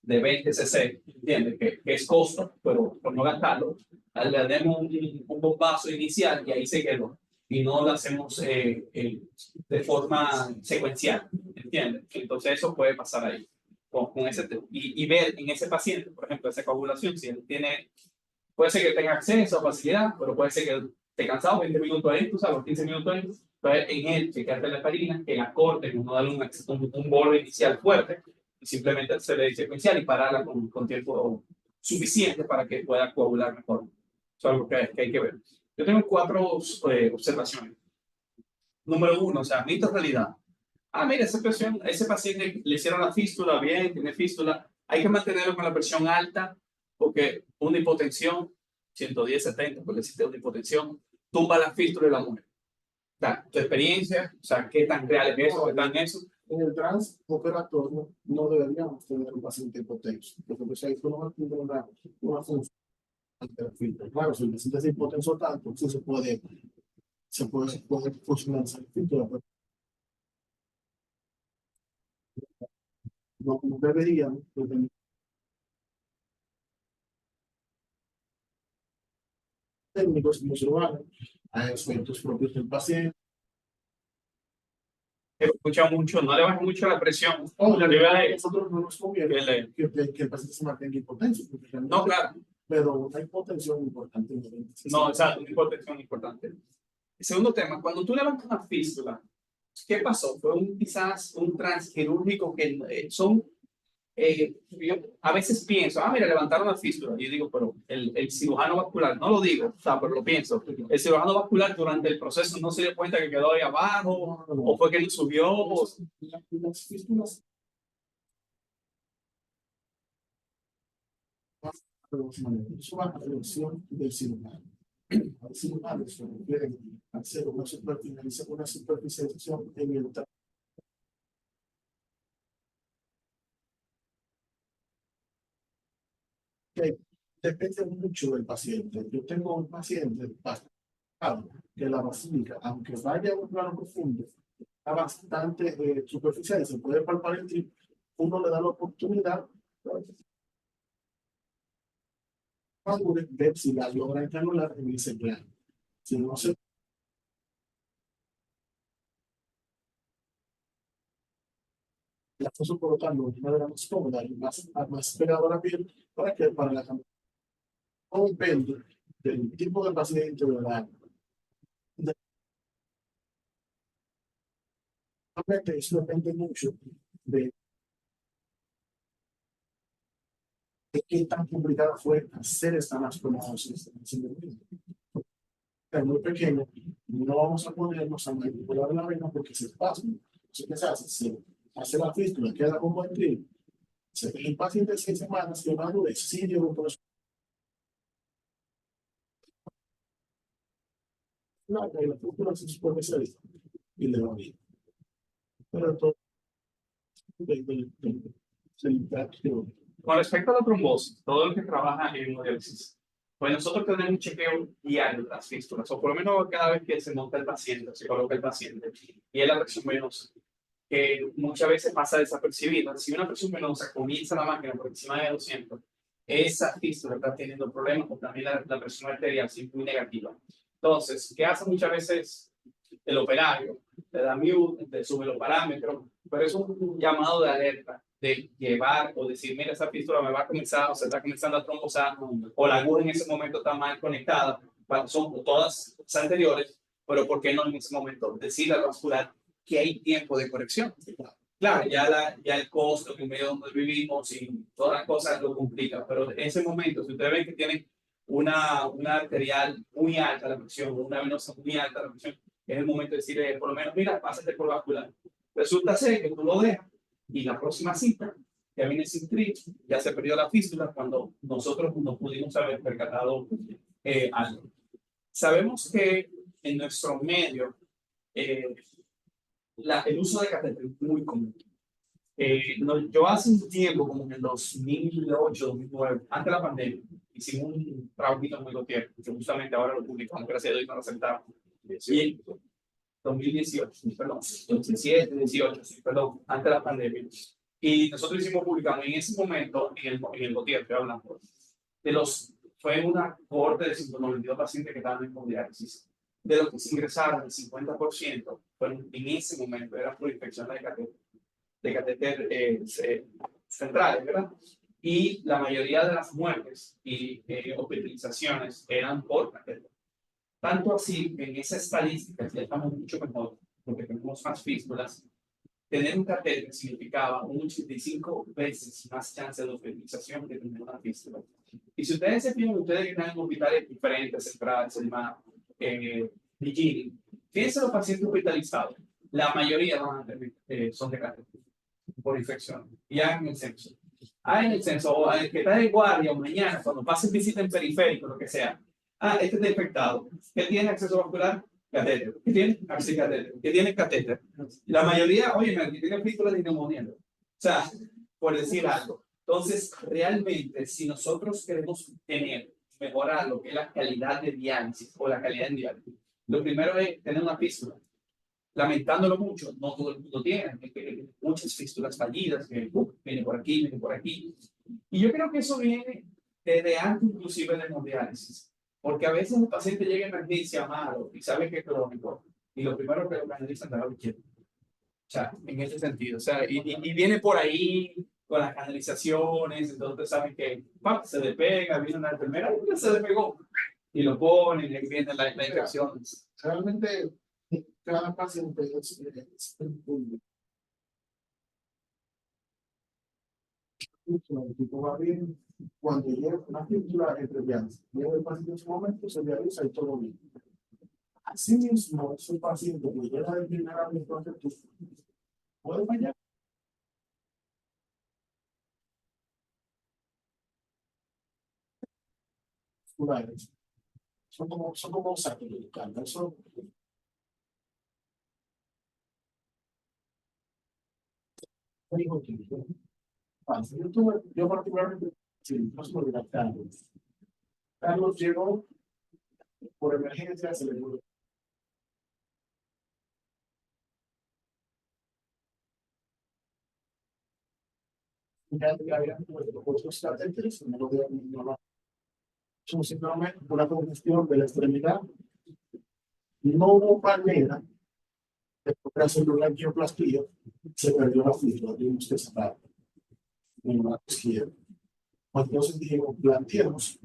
de 20 cc, ¿entiendes? Que es costo, pero por no gastarlo, le damos un bombazo inicial y ahí se quedó. Y no lo hacemos de forma secuencial, ¿entiendes? Entonces eso puede pasar ahí. Con ese, y ver en ese paciente, por ejemplo, esa coagulación, si él tiene, puede ser que tenga acceso a facilidad, pero puede ser que esté cansado 20 minutos ahí, tú sabes, 15 minutos ahí. Entonces, en él, chequearte la heparina, que la corte, no darle un bolo inicial fuerte, y simplemente hacerle secuencial y pararla con tiempo suficiente para que pueda coagular mejor. Eso es algo que hay que ver. Yo tengo 4 observaciones. Número 1, o sea, mito o realidad. Mira, ese paciente le hicieron la fístula, bien, tiene fístula. Hay que mantenerlo con la presión alta, porque una hipotensión, 110, 70, porque existe una hipotensión, tumba la fístula y la mujer. O sea, tu experiencia, o sea, qué tan real es eso, qué tan eso. En el transoperatorio no deberíamos tener un paciente hipotenso, porque si hay una función del filtro. Claro, si el paciente es hipotenso tanto, entonces se puede funcionar esa fístula, pero no deberíamos tener técnicos musulmanes a efectos propios del paciente. Escucha mucho, no le bajes mucho la presión. Oh, La nivel de nosotros no nos conviene que el paciente se mantenga hipotenso. no, claro. pero una hipotensión importante. No, exacto, una hipotensión importante. El segundo tema, cuando tú levantas una fístula, ¿qué pasó? Fue quizás un transquirúrgico que yo a veces pienso, mira, levantaron una fístula. Y yo digo, pero el cirujano vascular, no lo digo, o sea, pero lo pienso. El cirujano vascular durante el proceso no se dio cuenta que quedó ahí abajo, o fue que no subió. Las fístulas de dos maneras. Eso va a la elección del cirujano. Al cirujano se refiere a hacer una superficialización en el que depende mucho del paciente. Yo tengo un paciente que la basílica, aunque vaya a un plano profundo, está bastante superficial, se puede palpar el trip, uno le da la oportunidad de ver si la logra encanular en ese plano. Si no se la fosa colocando una de las más cómodas y más pegada a la piel para la cámara. No depende del tipo de paciente de la realmente eso depende mucho de qué tan complicado fue hacer esta masculosis. Es muy pequeño, no vamos a ponernos a manipular la vena porque se pasa. Entonces, ¿qué se hace? Se hace la fístula, queda como el trigo. El paciente de 6 semanas que madure, sí dio un proceso. La fístula se supone ser y le va bien. Pero todo Con respecto a la trombosis, todo el que trabaja en hemodiálisis, pues nosotros tenemos un chequeo diario de las fístulas, o por lo menos cada vez que se monta el paciente, se coloca el paciente, y es la presión venosa, que muchas veces pasa desapercibida. Si una presión venosa comienza la máquina por encima de 200, esa fístula está teniendo problemas, porque también la presión arterial es muy negativa. Entonces, ¿qué hace muchas veces el operario? Le da mute, te sube los parámetros, pero es un llamado de alerta de llevar o decir, mira, esa fístula me va a comenzar o se está comenzando a trombosar o la aguja en ese momento está mal conectada. Bueno, son todas las anteriores, pero ¿por qué no en ese momento decirle al vascular que hay tiempo de corrección? Claro, ya el costo, el medio donde vivimos y todas las cosas lo complican, pero en ese momento, si ustedes ven que tienen una arterial muy alta la presión, una venosa muy alta la presión, es el momento de decirle, por lo menos, mira, pásate por vascular. Resulta ser que tú lo dejas y la próxima cita ya viene sin trip, ya se perdió la fístula cuando nosotros no pudimos haber percatado algo. Sabemos que en nuestro medio el uso de catéter es muy común. Yo hace un tiempo, como en el 2008, 2009, antes de la pandemia, hicimos un trabajito muy Gautier, que justamente ahora lo publicamos, gracias a Dios, nos aceptaron. Y 2018, perdón, 2017, 18, perdón, antes de la pandemia. Y nosotros hicimos publicamos en ese momento, en el Gautier, estoy hablando, fue una cohorte de 192 pacientes que estaban en hemodiálisis. De los que se ingresaron, el 50% fueron en ese momento, era por infección de catéter centrales, ¿verdad? Y la mayoría de las muertes y hospitalizaciones eran por catéter. Tanto así que en esa estadística ya estamos mucho mejor, porque tenemos más fístulas. Tener un catéter significaba un 85 veces más chance de hospitalización que tener una fístula. Y si ustedes se fijan, ustedes que están en hospitales diferentes, centrales, Virginia, fíjense los pacientes hospitalizados, la mayoría son de catéter por infección. Ya en el censo. En el censo, o el que está de guardia o mañana, cuando pasen visita en periférico, lo que sea. Este está infectado. ¿Qué tiene acceso vascular? Catéter. ¿Qué tiene? Catéter. ¿Qué tiene? Catéter. La mayoría, oye, que tiene fístula de neumonía. O sea, por decir algo. Entonces, realmente, si nosotros queremos mejorar lo que es la calidad de diálisis o la calidad de diálisis, lo primero es tener una fístula. Lamentándolo mucho, no todo el mundo tiene, muchas fístulas fallidas, que viene por aquí, viene por aquí. Y yo creo que eso viene desde antes inclusive de hemodiálisis. Porque a veces el paciente llega en emergencia malo y sabe que es crónico, y lo primero que lo analizan es la izquierda. O sea, en ese sentido. O sea, y viene por ahí con las canalizaciones, entonces saben que ¡pap! Se despega, viene una enfermera y se despegó. Y lo ponen y ahí viene la infección. Realmente, cada paciente es un mundo. El tipo va bien, cuando llega una fístula entre llaves, llega el paciente en su momento, se realiza y todo bien. Asimismo, ese paciente que llega de primera vez, entonces tú puedes fallar. Son como satélites, eso digo que yo particularmente, sí, no se lo dirá Carlos. Carlos llegó por emergencia, se le murió. Ya habían puesto otros catéteres, no lo no, son simplemente una congestión de la extremidad. No hubo manera de hacer una angioplastia, se perdió la fístula, tuvimos que sacar en la izquierda. Entonces dijimos, planteemos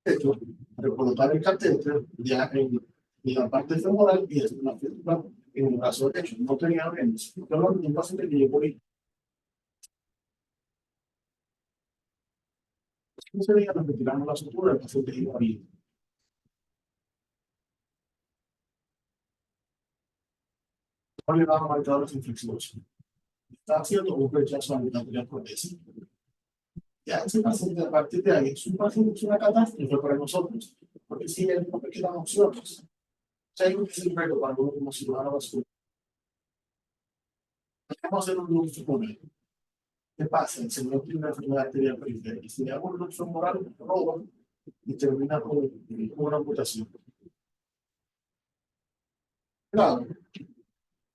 esto, recolocar el catéter ya en la parte femoral y es una fístula en el brazo derecho. No tenía venas. Pero un paciente que llegó ahí. Ese día nos retiramos la sutura, el paciente iba bien. No le daban marcadores infecciosos. Está haciendo un rechazo ambulatorio por eso. Ya ese paciente, a partir de ahí, es un paciente, es una catástrofe para nosotros, porque si él no me quedan opciones. O sea, hay un reto para uno como ciudadano vascular. Vamos a hacer un lujo con él. ¿Qué pasa? El señor tiene una enfermedad arterial periférica. Si le hago un luxo moral, roba y termina con una amputación. Claro,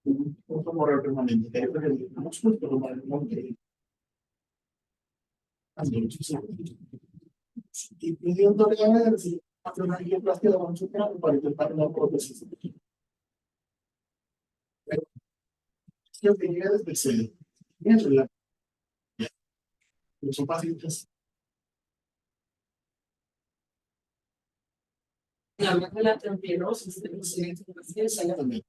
un luxo moral permanente. Que es lo que hemos puesto normalmente. Y pidiéndole a ver si hace una angioplastia de la para intentar una prótesis. Pero es que llega desde cero. Mientras son pacientes. Y hablar de la transfibrosis, de los Exactamente.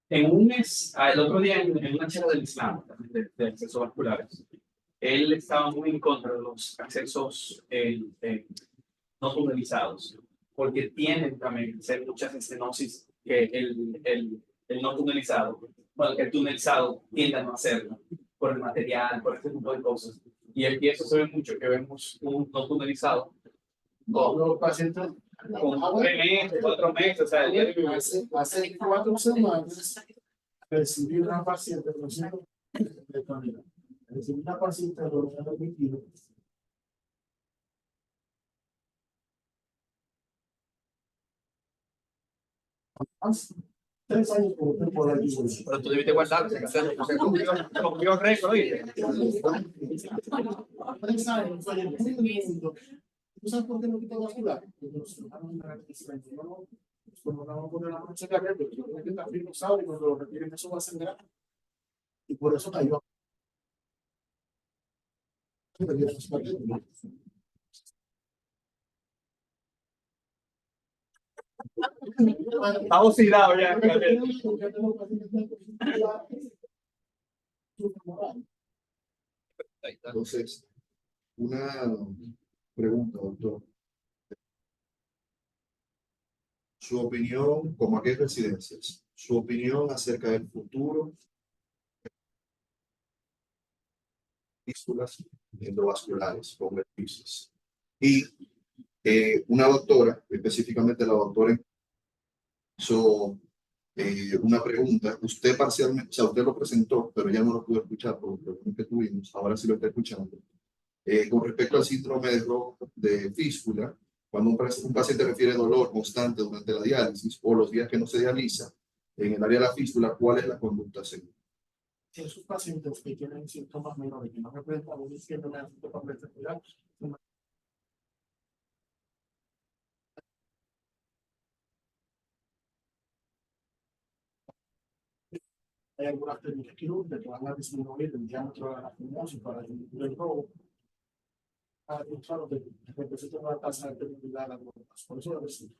En un mes, el otro día en una charla del Islam, de accesos vasculares, él estaba muy en contra de los accesos no tunelizados, porque tienen también ser muchas estenosis que el no tunelizado, bueno, el tunelizado tiende a no hacerlo, por el material, por este tipo de cosas. Y eso se ve mucho, que vemos un no tunelizado Todos los pacientes. con 3 meses, 4 meses, o sea, el día de mi Hace 4 semanas recibí una paciente recibí una paciente de los líquidos. Hace 3 años por temporada. Pero tú debiste guardar, se cumplió récord, ¿oíste? 3 años, fue en el mundo. ¿Tú sabes por qué no quitó vascular? Porque nos dejaron en la como no vamos a poner la noche de arreglo, yo creo que también no sabe y cuando lo requieren eso va a sangrar. Y por eso cayó. Está oxidado ya. Entonces, una pregunta, doctor. Su opinión, como aquí hay residencias, su opinión acerca del futuro de fístulas endovasculares con beneficios. Y una doctora, específicamente la doctora, hizo una pregunta. Usted parcialmente, o sea, usted lo presentó, pero ya no lo pudo escuchar por el problema que tuvimos. Ahora sí lo está escuchando. Con respecto al síndrome de fístula, cuando un paciente refiere dolor constante durante la diálisis o los días que no se dializa, en el área de la fístula, ¿cuál es la conducta segura? Esos pacientes que tienen síntomas menores que no representan un síndrome de fístula, Hay algunas técnicas quirúrgicas que van a disminuir el diámetro de la fimosis para disminuir el robo. Claro, que representa una tasa de permeabilidad a las gotas. Por eso lo decimos.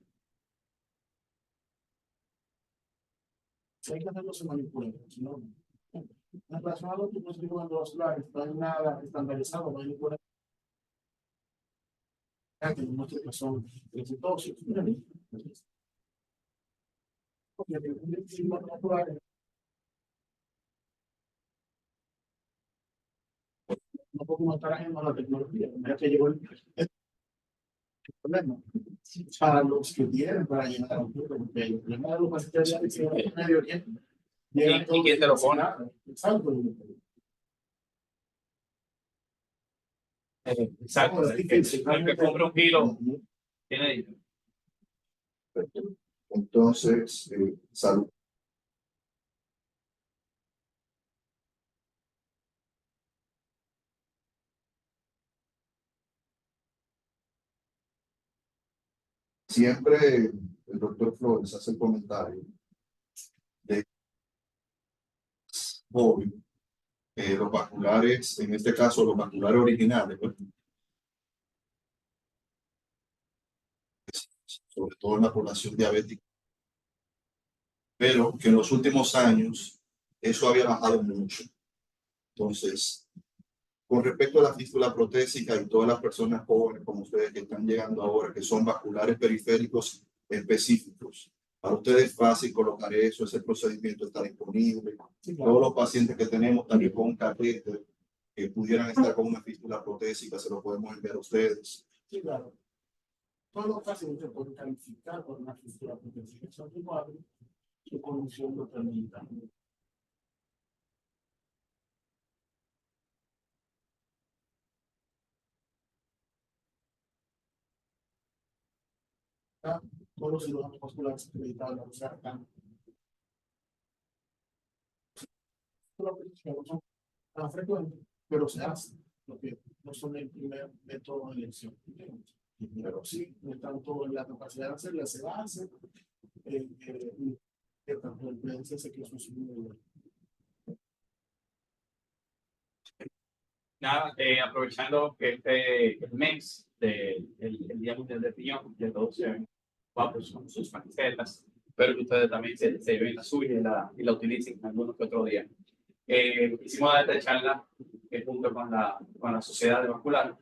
Si hay que hacerlo, se manipula. Si no, en relación a los tipos de vasculares, no hay nada estandarizado, no hay ninguna. Tenemos que son exitosos. No puedo estar ajeno a la tecnología. Ya que llegó el problema. Para los que tienen para llegar a un punto, porque el problema de los pacientes de Medio Oriente. ¿Y quién te lo pone? Exacto. Exacto. El que compra un kilo tiene dinero. Entonces, salud. Siempre el doctor Flores hace el comentario de joven, los vasculares, en este caso los vasculares originales, pues, sobre todo en la población diabética, pero que en los últimos años eso había bajado mucho. Entonces, con respecto a la fístula protésica y todas las personas jóvenes como ustedes que están llegando ahora, que son vasculares periféricos específicos, para ustedes es fácil colocar eso, ese procedimiento está disponible. Sí, claro. Todos los pacientes que tenemos también con un catéter que pudieran estar con una fístula protésica, se lo podemos enviar a ustedes. Sí, claro. Todos los pacientes pueden calificar por una fístula protésica. Son iguales, su condición lo permita. Todos los cirujanos vasculares acreditados, o sea, no son tan frecuentes, pero se hacen, porque no son el primer método de elección. Pero sí, no están todos en la capacidad de hacerla, se hace. Ciertas frecuencias que eso es muy bueno. Nada, aprovechando que el mes del Día Mundial del Riñón, que todos se ven guapos con sus camisetas, espero que ustedes también se lleven la suya y la utilicen algunos que otro día. Hicimos esta charla junto con la Sociedad de Vascular.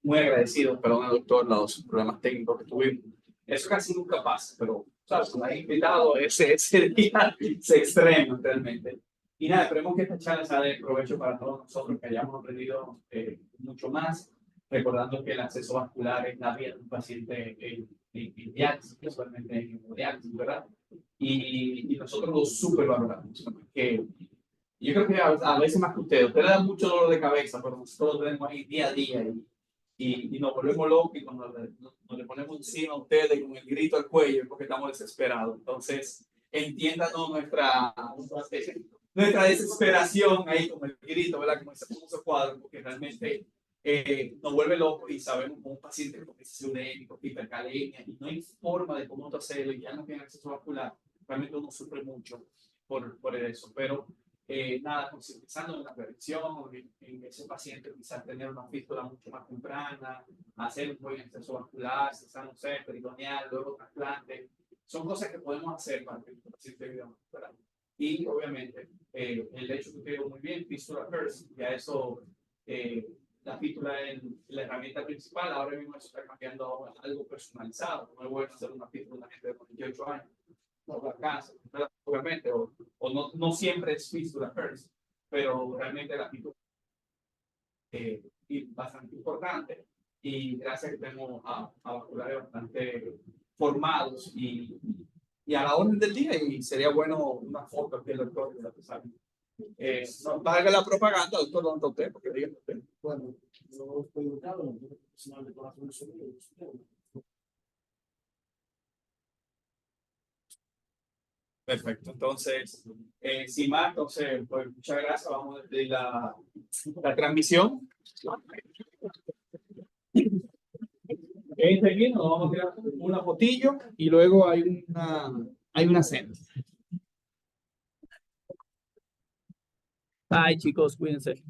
Muy agradecidos, perdón, doctor, los problemas técnicos que tuvimos. Eso casi nunca pasa, pero ¿sabes? Como hay invitado, ese día se extrema realmente. Y nada, esperemos que esta charla sea de provecho para todos nosotros, que hayamos aprendido mucho más, recordando que el acceso vascular es la vida de un paciente en diálisis, principalmente en hemodiálisis, ¿verdad? Y nosotros lo súper valoramos. Que yo creo que a veces más que ustedes le dan mucho dolor de cabeza, pero nosotros lo tenemos ahí día a día y nos volvemos locos y cuando nos le ponemos encima a ustedes con el grito al cuello es porque estamos desesperados. Entonces, entiéndanos nuestra desesperación ahí con el grito, ¿verdad? Como ese famoso cuadro, porque realmente nos vuelve locos y sabemos como un paciente con hipercalemia, hipercalemia y no hay forma de cómo hacerlo y ya no tiene acceso vascular, realmente uno sufre mucho por eso, pero nada, concientizando en la prevención, en ese paciente quizás tener una fístula mucho más temprana, hacer un buen acceso vascular, cesar un set peritoneal, luego trasplante, son cosas que podemos hacer para que el paciente viva más recuperado. Y obviamente, el hecho que usted dijo muy bien, fístula first, ya eso, la fístula es la herramienta principal, ahora mismo eso está cambiando a algo personalizado, no es bueno hacer una fístula de una gente de 48 años, no la casa, obviamente, o no siempre es fístula first, pero realmente la fístula es bastante importante y gracias a que tenemos a vasculares bastante formados y a la orden del día y sería bueno una foto aquí del doctor, no pague la propaganda, doctor, ¿dónde está usted? Porque diga usted. Bueno, yo estoy educado en el profesional de corazón de sonidos. Perfecto, entonces, sin más, entonces, pues muchas gracias, vamos a despedir la transmisión. Aquí nos vamos a tirar una fotillo y luego hay una cena. Bye, chicos, cuídense.